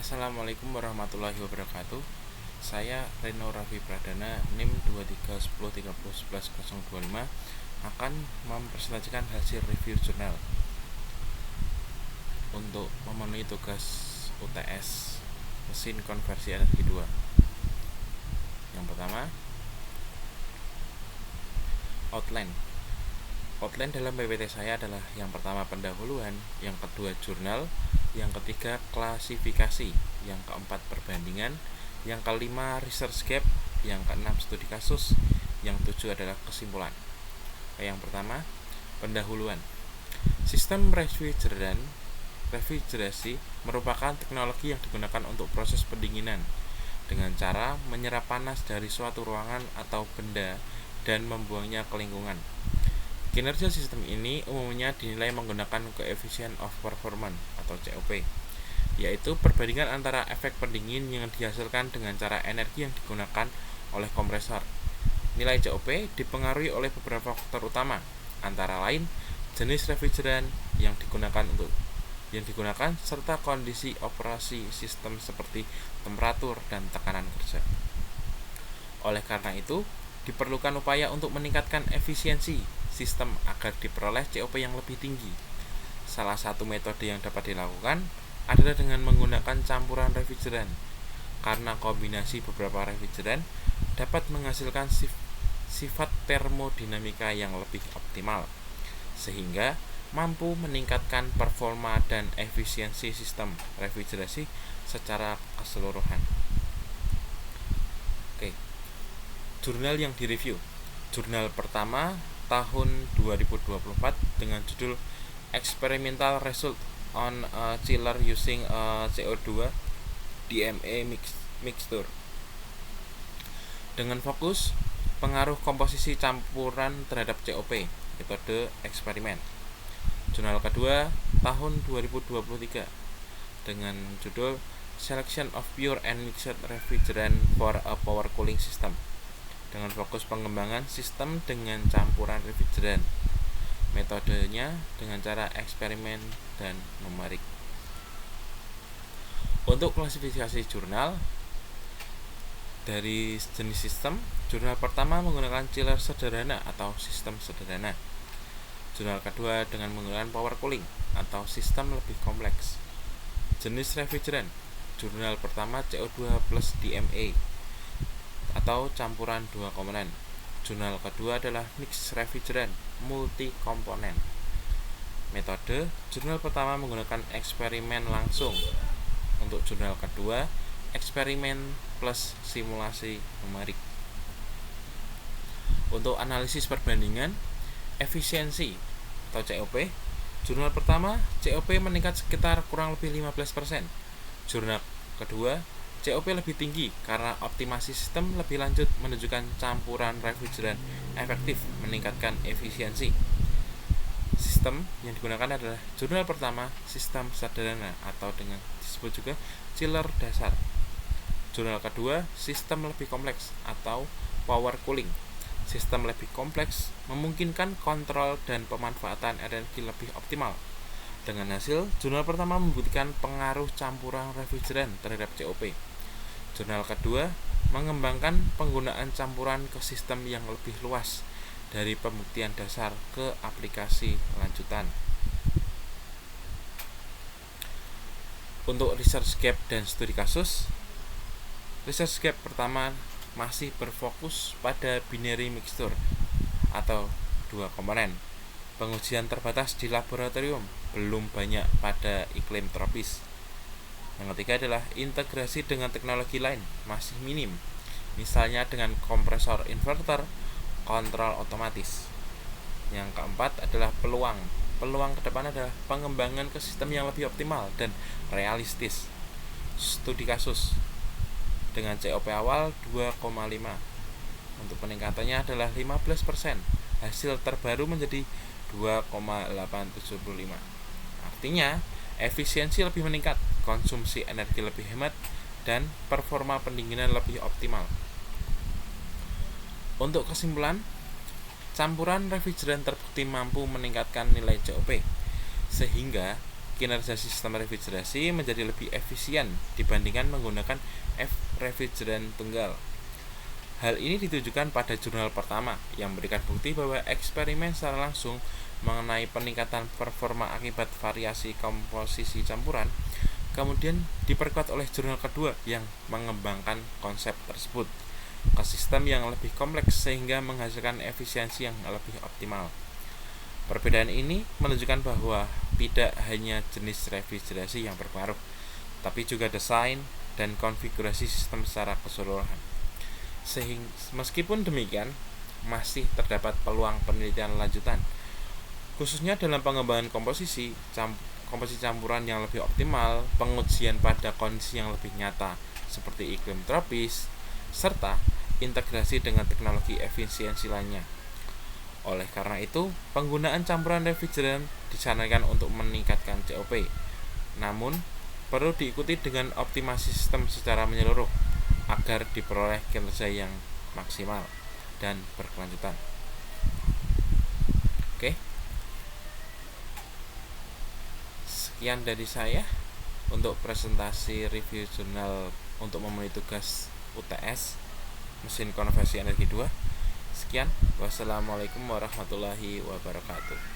Assalamualaikum warahmatullahi wabarakatuh. Saya Reno Raffi Pradana, NIM 231030111025 akan mempresentasikan hasil review jurnal untuk memenuhi tugas UTS mesin konversi energi 2. Yang pertama, outline dalam PPT saya adalah yang pertama pendahuluan, yang kedua jurnal, yang ketiga klasifikasi, yang keempat perbandingan, yang kelima research gap, yang keenam studi kasus, yang tujuh adalah kesimpulan. Yang pertama, pendahuluan. Sistem refrigerasi merupakan teknologi yang digunakan untuk proses pendinginan dengan cara menyerap panas dari suatu ruangan atau benda dan membuangnya ke lingkungan. Kinerja sistem ini umumnya dinilai menggunakan coefficient of performance atau COP, yaitu perbandingan antara efek pendingin yang dihasilkan dengan cara energi yang digunakan oleh kompresor. Nilai COP dipengaruhi oleh beberapa faktor utama, antara lain jenis refrigeran yang digunakan serta kondisi operasi sistem seperti temperatur dan tekanan kerja. Oleh karena itu, diperlukan upaya untuk meningkatkan efisiensi sistem agar diperoleh COP yang lebih tinggi. Salah satu metode yang dapat dilakukan adalah dengan menggunakan campuran refrigeran, karena kombinasi beberapa refrigeran dapat menghasilkan sifat termodinamika yang lebih optimal, sehingga mampu meningkatkan performa dan efisiensi sistem refrigerasi secara keseluruhan. Jurnal yang direview. Jurnal pertama tahun 2024 dengan judul Experimental Result on a Chiller Using a CO2 DMA Mixture, dengan fokus pengaruh komposisi campuran terhadap COP, metode eksperimen. Jurnal kedua tahun 2023 dengan judul Selection of Pure and Mixed Refrigerant for a Power Cooling System, dengan fokus pengembangan sistem dengan campuran refrigeran. Metodenya dengan cara eksperimen dan numerik. Untuk klasifikasi jurnal dari jenis sistem, jurnal pertama menggunakan chiller sederhana atau sistem sederhana. Jurnal kedua dengan menggunakan power cooling atau sistem lebih kompleks. Jenis refrigeran, jurnal pertama CO2 plus DMA atau campuran dua komponen. Jurnal kedua adalah mixed refrigerant multi komponen. Metode, jurnal pertama menggunakan eksperimen langsung. Untuk jurnal kedua, eksperimen plus simulasi numerik. Untuk analisis perbandingan efisiensi atau COP, jurnal pertama COP meningkat sekitar kurang lebih 15%. Jurnal kedua COP lebih tinggi karena optimasi sistem lebih lanjut menunjukkan campuran refrigeran efektif meningkatkan efisiensi. Sistem yang digunakan adalah jurnal pertama sistem sederhana atau dengan disebut juga chiller dasar. Jurnal kedua sistem lebih kompleks atau power cooling. Sistem lebih kompleks memungkinkan kontrol dan pemanfaatan energi lebih optimal. Dengan hasil, jurnal pertama membuktikan pengaruh campuran refrigeran terhadap COP. Jurnal kedua mengembangkan penggunaan campuran ke sistem yang lebih luas dari pembuktian dasar ke aplikasi lanjutan. Untuk research gap dan studi kasus, research gap pertama masih berfokus pada binary mixture atau dua komponen. Pengujian terbatas di laboratorium, belum banyak pada iklim tropis. Yang ketiga adalah integrasi dengan teknologi lain, masih minim, misalnya dengan kompresor inverter, kontrol otomatis. Yang keempat adalah peluang ke depan adalah pengembangan ke sistem yang lebih optimal dan realistis. Studi kasus dengan COP awal 2,5, untuk peningkatannya adalah 15%, hasil terbaru menjadi 2,875. Artinya efisiensi lebih meningkat, konsumsi energi lebih hemat, dan performa pendinginan lebih optimal. Untuk kesimpulan, campuran refrigeran terbukti mampu meningkatkan nilai COP, sehingga kinerja sistem refrigerasi menjadi lebih efisien dibandingkan menggunakan refrigeran tunggal. Hal ini ditujukan pada jurnal pertama yang memberikan bukti bahwa eksperimen secara langsung mengenai peningkatan performa akibat variasi komposisi campuran kemudian diperkuat oleh jurnal kedua yang mengembangkan konsep tersebut ke sistem yang lebih kompleks sehingga menghasilkan efisiensi yang lebih optimal. Perbedaan ini menunjukkan bahwa tidak hanya jenis refrigerasi yang berpengaruh, tapi juga desain dan konfigurasi sistem secara keseluruhan. Sehingga meskipun demikian, masih terdapat peluang penelitian lanjutan, khususnya dalam pengembangan komposisi campuran yang lebih optimal, pengujian pada kondisi yang lebih nyata seperti iklim tropis, serta integrasi dengan teknologi efisiensi lainnya. Oleh karena itu, penggunaan campuran refrigeran disarankan untuk meningkatkan COP. Namun, perlu diikuti dengan optimasi sistem secara menyeluruh agar diperoleh kinerja yang maksimal dan berkelanjutan. Oke. Sekian dari saya untuk presentasi review jurnal untuk memenuhi tugas UTS mesin konversi energi 2. Sekian, wassalamualaikum warahmatullahi wabarakatuh.